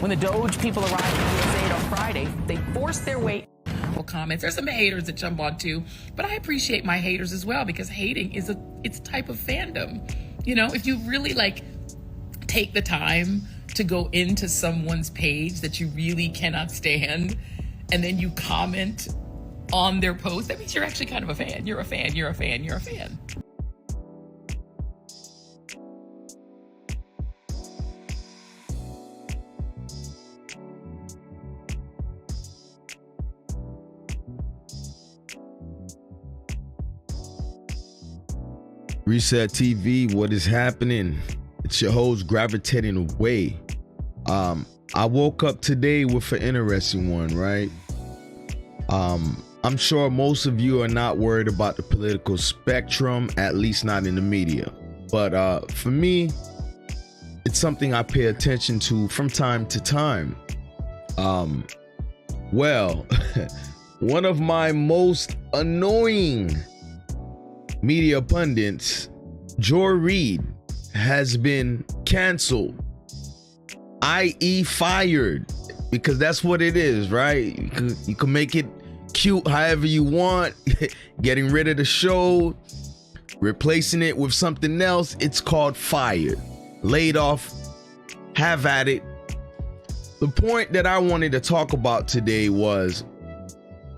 When the Doge people arrived in USA on Friday, they forced their way. Comments. There's some haters that jump on too, but I appreciate my haters as well, because hating is it's a type of fandom. You know, if you really like take the time to go into someone's page that you really cannot stand, and then you comment on their post, that means you're actually kind of a fan. You're a fan, you're a fan, you're a fan. Reset TV, what is happening? It's your host Gravitating Away. I woke up today with an interesting one, right? I'm sure most of you are not worried about the political spectrum, at least not in the media. But for me, it's something I pay attention to from time to time. Well, one of my most annoying media pundits, Joy Reid, has been canceled, i.e. fired, because that's what it is, right? You can make it cute however you want, getting rid of the show, replacing it with something else. It's called fired, laid off, have at it. The point that I wanted to talk about today was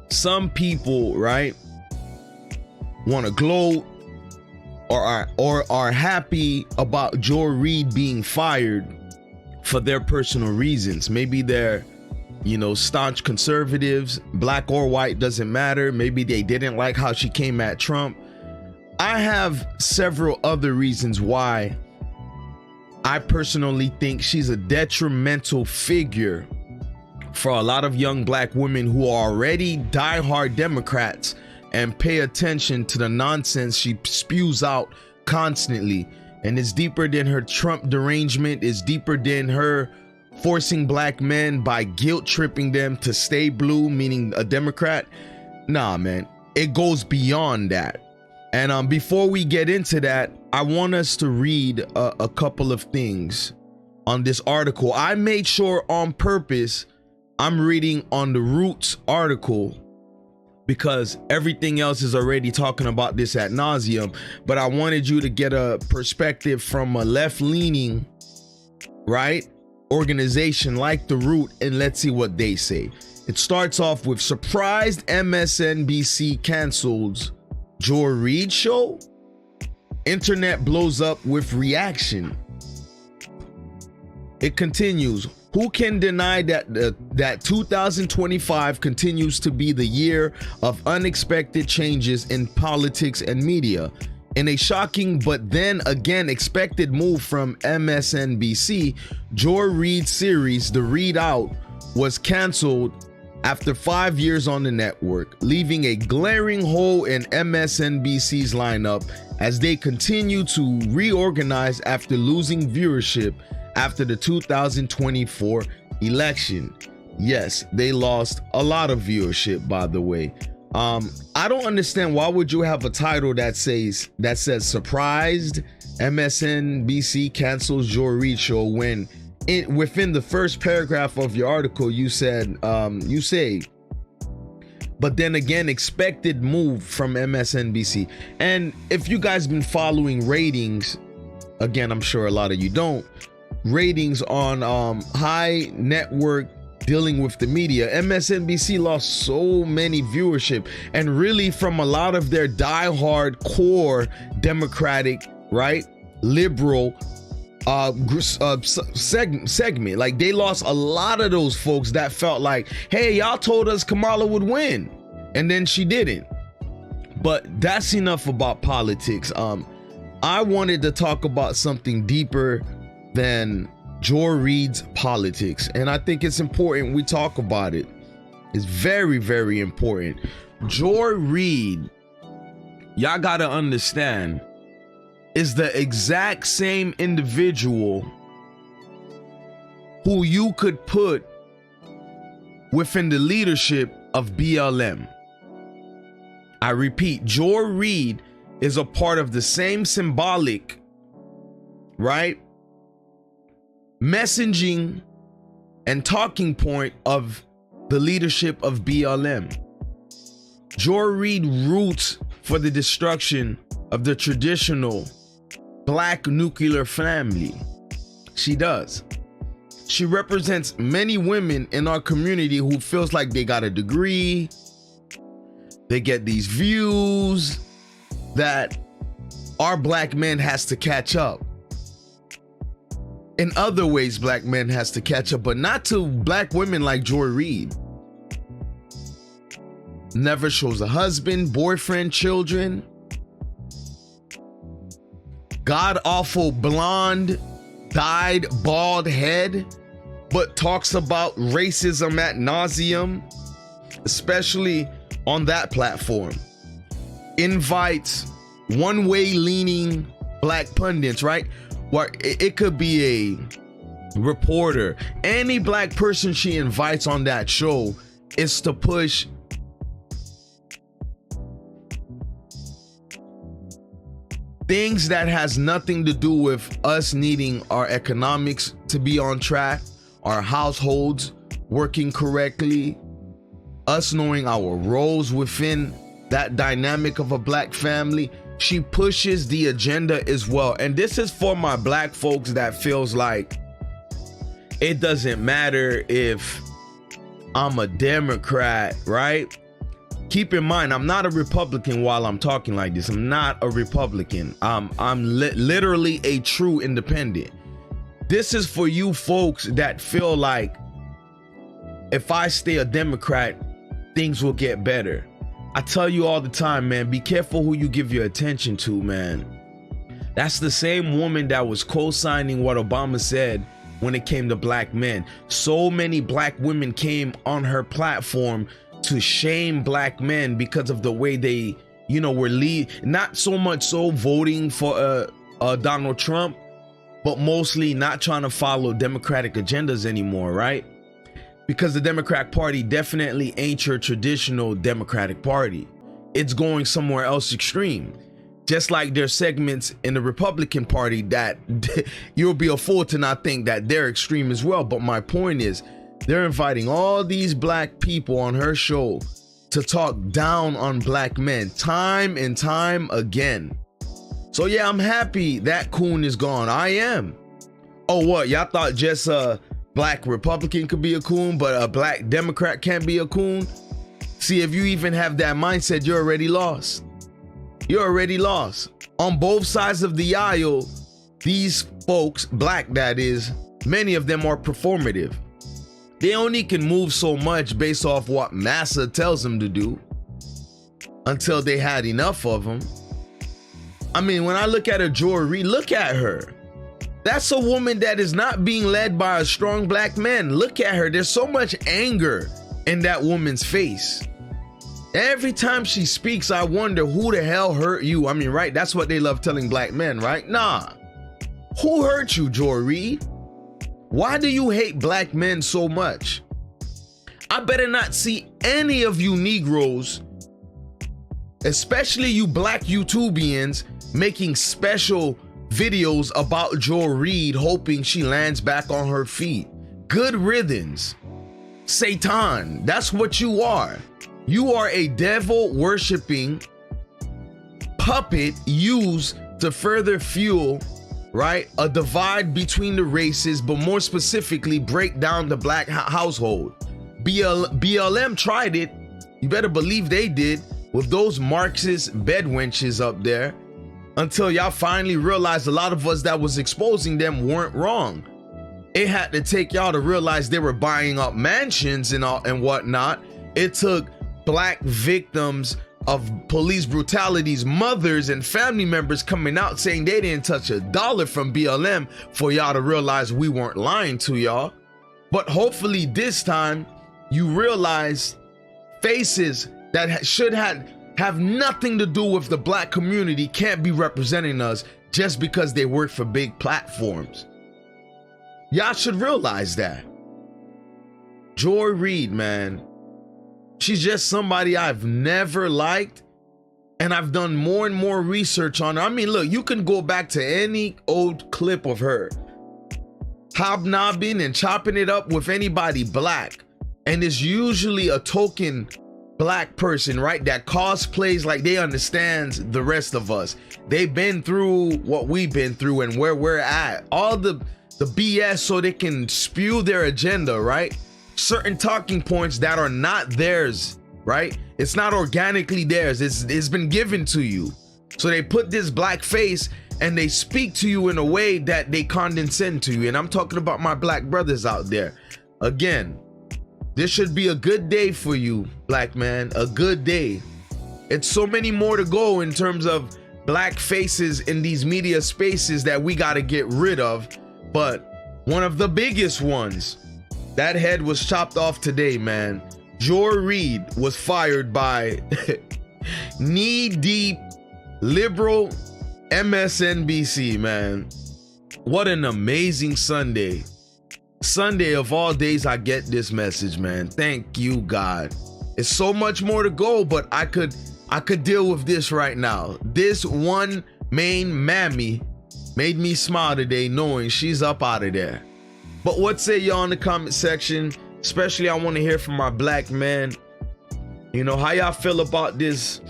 some people, right, want to gloat or are happy about Joy Reid being fired for their personal reasons. Maybe they're, you know, staunch conservatives, black or white, doesn't matter. Maybe they didn't like how she came at Trump. I have several other reasons why I personally think she's a detrimental figure for a lot of young black women who are already diehard Democrats and pay attention to the nonsense she spews out constantly. And it's deeper than her Trump derangement. It's deeper than her forcing black men by guilt tripping them to stay blue, meaning a Democrat. Nah, man, it goes beyond that. And before we get into that, I want us to read a couple of things on this article. I made sure on purpose I'm reading on the Roots article, because everything else is already talking about this ad nauseum, but I wanted you to get a perspective from a left-leaning, right, organization like The Root, and let's see what they say. It starts off with surprised MSNBC cancels Joy Reid show. Internet blows up with reaction. It continues. Who can deny that 2025 continues to be the year of unexpected changes in politics and media? In a shocking but then again expected move from MSNBC, Joy Reid's series, The Reid Out, was canceled after 5 years on the network, leaving a glaring hole in MSNBC's lineup as they continue to reorganize after losing viewership after the 2024 election. Yes, they lost a lot of viewership, by the way. I don't understand, why would you have a title that says surprised MSNBC cancels Joy Reid show when within the first paragraph of your article you said you say, but then again expected move from MSNBC. And if you guys been following ratings, again, I'm sure a lot of you don't, ratings on high network dealing with the media, MSNBC lost so many viewership, and really from a lot of their diehard core Democratic, right, liberal segment. Like, they lost a lot of those folks that felt like, hey, y'all told us Kamala would win and then she didn't. But that's enough about politics. I wanted to talk about something deeper than Joy Reid's politics, and I think it's important we talk about it. It's very, very important. Joy Reid, y'all gotta understand, is the exact same individual who you could put within the leadership of BLM. I repeat, Joy Reid is a part of the same symbolic, right, messaging and talking point of the leadership of BLM. Joy Reid roots for the destruction of the traditional black nuclear family. She does. She represents many women in our community who feels like they got a degree, they get these views that our black men has to catch up. In other ways, black men has to catch up, but not to black women like Joy Reid. Never shows a husband, boyfriend, children. God awful blonde, dyed bald head, but talks about racism ad nauseum, especially on that platform. Invites one-way leaning black pundits, right? Where it could be a reporter. Any black person she invites on that show is to push things that has nothing to do with us needing our economics to be on track, our households working correctly, us knowing our roles within that dynamic of a black family. She pushes the agenda as well. And this is for my black folks that feels like it doesn't matter if I'm a Democrat, right? Keep in mind, I'm not a Republican while I'm talking like this. I'm not a Republican. I'm literally a true independent. This is for you folks that feel like if I stay a Democrat, things will get better. I tell you all the time, man, be careful who you give your attention to, man. That's the same woman that was co-signing what Obama said when it came to black men. So many black women came on her platform to shame black men because of the way they, were not so much so voting for Donald Trump, but mostly not trying to follow Democratic agendas anymore, right? Because the Democratic Party definitely ain't your traditional Democratic Party. It's going somewhere else extreme. Just like there's segments in the Republican Party that you'll be a fool to not think that they're extreme as well. But my point is, they're inviting all these black people on her show to talk down on black men time and time again. So yeah, I'm happy that coon is gone. I am. Oh, what? Y'all thought just black Republican could be a coon, but a black Democrat can't be a coon? See, if you even have that mindset, you're already lost. You're already lost. On both sides of the aisle, these folks, black that is, many of them are performative. They only can move so much based off what massa tells them to do until they had enough of them. I mean, when I look at a Joy Reid, look at her. That's a woman that is not being led by a strong black man. Look at her. There's so much anger in that woman's face. Every time she speaks, I wonder who the hell hurt you. I mean, right? That's what they love telling black men, right? Nah. Who hurt you, Joy Reid? Why do you hate black men so much? I better not see any of you Negroes, especially you black YouTubians, making special videos about Joy Reid hoping she lands back on her feet. Good riddance. Satan, that's what you are. You are a devil worshiping puppet used to further fuel, right, a divide between the races, but more specifically break down the black household. BLM tried it. You better believe they did, with those Marxist bedwenches up there, until y'all finally realized a lot of us that was exposing them weren't wrong. It had to take y'all to realize they were buying up mansions and whatnot. It took black victims of police brutality's mothers and family members coming out saying they didn't touch a dollar from BLM for y'all to realize we weren't lying to y'all. But hopefully this time you realize faces that should have nothing to do with the black community can't be representing us just because they work for big platforms. Y'all should realize that. Joy Reid, man, she's just somebody I've never liked, and I've done more and more research on her. I mean, look, you can go back to any old clip of her hobnobbing and chopping it up with anybody black, and it's usually a token black person, right, that cosplays like they understands the rest of us. They've been through what we've been through and where we're at, all the BS, so they can spew their agenda, right? Certain talking points that are not theirs, right? It's not organically theirs. It's been given to you. So they put this black face and they speak to you in a way that they condescend to you. And I'm talking about my black brothers out there. Again, this should be a good day for you, black man, a good day. It's so many more to go in terms of black faces in these media spaces that we got to get rid of. But one of the biggest ones, that head was chopped off today, man. Joy Reid was fired by knee-deep liberal MSNBC, man. What an amazing Sunday. Sunday of all days, I get this message, man. Thank you, God. It's so much more to go, but I could deal with this right now. This one main mammy made me smile today, knowing she's up out of there. But what say y'all in the comment section? Especially I want to hear from my black man. You know, how y'all feel about this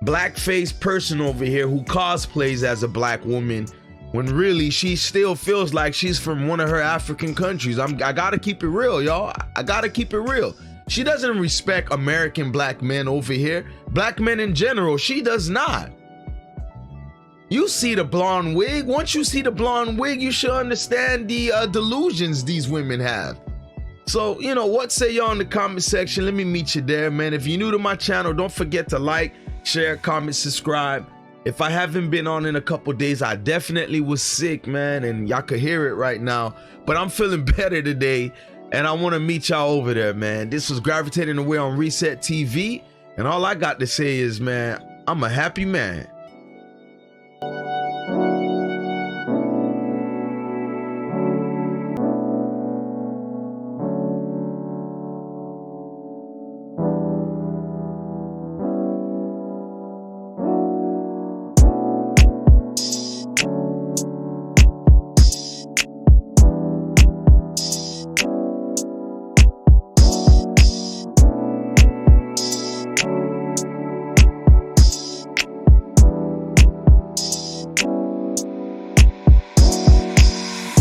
blackface person over here who cosplays as a black woman when really she still feels like she's from one of her African countries. I gotta keep it real, y'all. I gotta keep it real. She doesn't respect American black men over here. Black men in general, she does not. You see the blonde wig. Once you see the blonde wig, you should understand the delusions these women have. So, you know, what say y'all in the comment section? Let me meet you there, man. If you're new to my channel, don't forget to like, share, comment, subscribe. If I haven't been on in a couple days, I definitely was sick, man, and y'all could hear it right now. But I'm feeling better today, and I want to meet y'all over there, man. This was Gravitating Away on Reset TV, and all I got to say is, man, I'm a happy man.